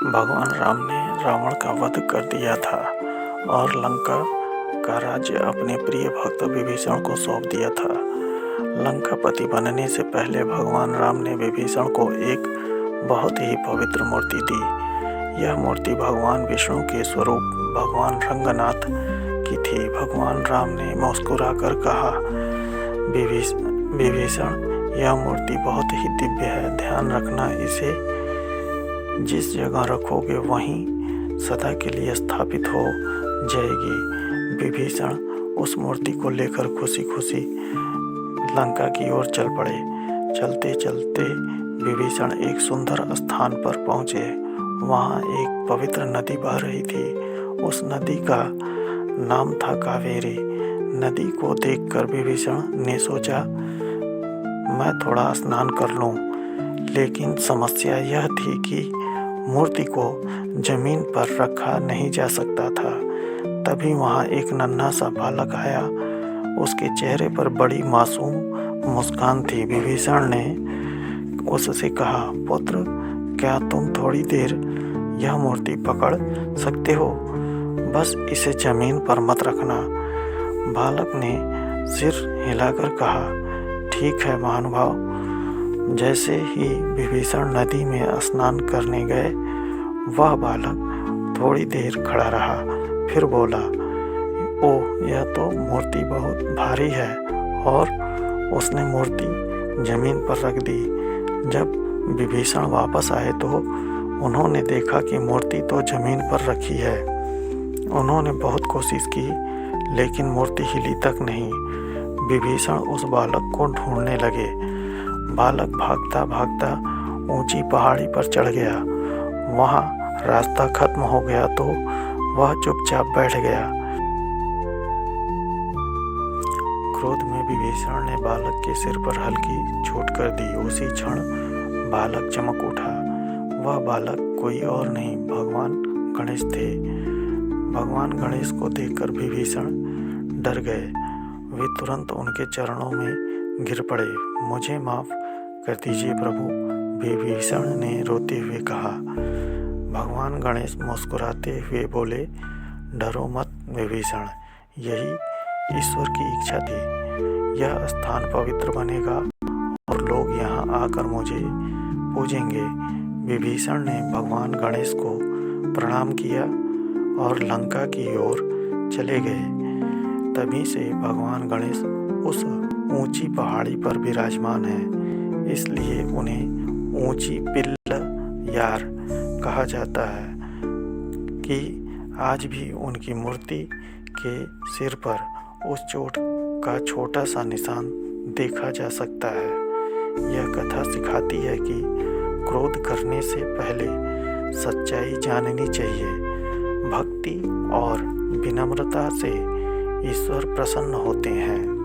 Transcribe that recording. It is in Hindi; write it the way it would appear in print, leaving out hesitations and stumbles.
भगवान राम ने रावण का वध कर दिया था और लंका का राज्य अपने प्रिय भक्त विभीषण को सौंप दिया था। लंकापति बनने से पहले भगवान राम ने विभीषण को एक बहुत ही पवित्र मूर्ति दी। यह मूर्ति भगवान विष्णु के स्वरूप भगवान रंगनाथ की थी। भगवान राम ने मुस्कुराकर कहा, विभीषण, यह मूर्ति बहुत ही दिव्य है। ध्यान रखना, इसे जिस जगह रखोगे वहीं सदा के लिए स्थापित हो जाएगी। विभीषण उस मूर्ति को लेकर खुशी खुशी लंका की ओर चल पड़े। चलते चलते विभीषण एक सुंदर स्थान पर पहुँचे। वहाँ एक पवित्र नदी बह रही थी। उस नदी का नाम था कावेरी। नदी को देखकर विभीषण ने सोचा, मैं थोड़ा स्नान कर लूं। लेकिन समस्या यह थी कि मूर्ति को जमीन पर रखा नहीं जा सकता था। तभी वहाँ एक नन्हा सा बालक आया। उसके चेहरे पर बड़ी मासूम मुस्कान थी। विभीषण ने उससे कहा, पुत्र, क्या तुम थोड़ी देर यह मूर्ति पकड़ सकते हो? बस इसे जमीन पर मत रखना। बालक ने सिर हिलाकर कहा, ठीक है महानुभाव। जैसे ही विभीषण नदी में स्नान करने गए, वह बालक थोड़ी देर खड़ा रहा, फिर बोला, ओह, यह तो मूर्ति बहुत भारी है। और उसने मूर्ति जमीन पर रख दी। जब विभीषण वापस आए तो उन्होंने देखा कि मूर्ति तो जमीन पर रखी है। उन्होंने बहुत कोशिश की, लेकिन मूर्ति हिली तक नहीं। विभीषण उस बालक को ढूंढने लगे। बालक भागता भागता ऊंची पहाड़ी पर चढ़ गया। वहाँ रास्ता खत्म हो गया तो वह चुपचाप बैठ गया। क्रोध में विभीषण ने बालक के सिर पर हल्की चोट कर दी। उसी क्षण बालक चमक उठा। वह बालक कोई और नहीं, भगवान गणेश थे। भगवान गणेश को देखकर विभीषण डर गए। वे तुरंत उनके चरणों में गिर पड़े। मुझे माफ कर दीजिए प्रभु, विभीषण ने रोते हुए कहा। भगवान गणेश मुस्कुराते हुए बोले, डरो मत विभीषण, यही ईश्वर की इच्छा थी। यह स्थान पवित्र बनेगा और लोग यहाँ आकर मुझे पूजेंगे। विभीषण ने भगवान गणेश को प्रणाम किया और लंका की ओर चले गए। तभी से भगवान गणेश उस ऊंची पहाड़ी पर विराजमान है। इसलिए उन्हें ऊंची पिल्ल यार कहा जाता है कि आज भी उनकी मूर्ति के सिर पर उस चोट का छोटा सा निशान देखा जा सकता है। यह कथा सिखाती है कि क्रोध करने से पहले सच्चाई जाननी चाहिए। भक्ति और विनम्रता से ईश्वर प्रसन्न होते हैं।